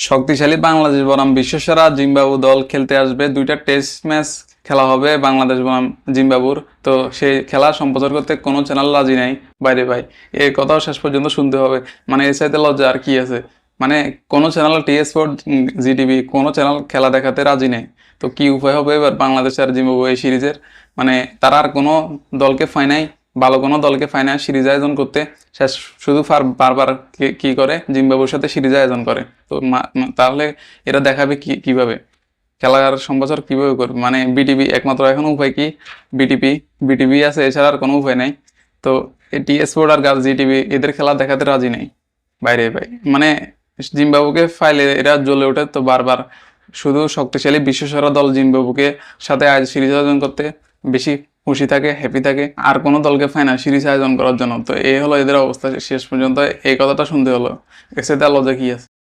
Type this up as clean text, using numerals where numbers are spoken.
শক্তিশালী বাংলাদেশ বনাম বিশ্বসেরা জিম্বাবু দল খেলতে আসবে। 2টা টেস্ট ম্যাচ খেলা হবে বাংলাদেশ বনাম জিম্বাবুর। তো সেই খেলা সম্প্রচার করতে কোনো চ্যানেল রাজি নাই বাইরে ভাই। এই কথাও শেষ পর্যন্ত শুনতে হবে। মানে এর চাইতে লজ্জা আর কি আছে? মানে কোনো চ্যানেল, টি স্পোর্ট, জিটিভি, কোনো চ্যানেল খেলা দেখাতে রাজি নেই। তো কি উপায় হবে এবার বাংলাদেশ আর জিম্বাবু এই সিরিজের? মানে তারা আর কোনো দলকে ফাইনাই, ভালো কোনো দলকে ফাইনাল সিরিজ আয়োজন করতে শেষ শুধু বারবার কি করে জিম্বাবুর সাথে সিরিজ আয়োজন করে। তো তাহলে এরা দেখাবে কিভাবে খেলার সম্প্রচার কিভাবে করবে? মানে বিটিভি একমাত্র এখন উপায় কি? বিটিভি আছে, এছাড়া আর কোনো উপায় নাই। তো টি স্পোর্ট আর গাছ জিটিভি এদের খেলা দেখাতে রাজি নেই বাইরে ভাই। মানে জিম্বাবুকে ফাইলে এরা জ্বলে ওঠে তো বারবার। শুধু শক্তিশালী বিশ্বসেরা দল জিম্বাবুকে সাথে আজ সিরিজ আয়োজন করতে বেশি খুশি থাকে, হ্যাপি থাকে, আর কোনো দলকে ফাইনাল সিরিজ আয়োজন করার জন্য। তো এই হলো এদের অবস্থা শেষ পর্যন্ত। এই কথাটা শুনতে হলো, এর সাথে লজ্জা কি আছে?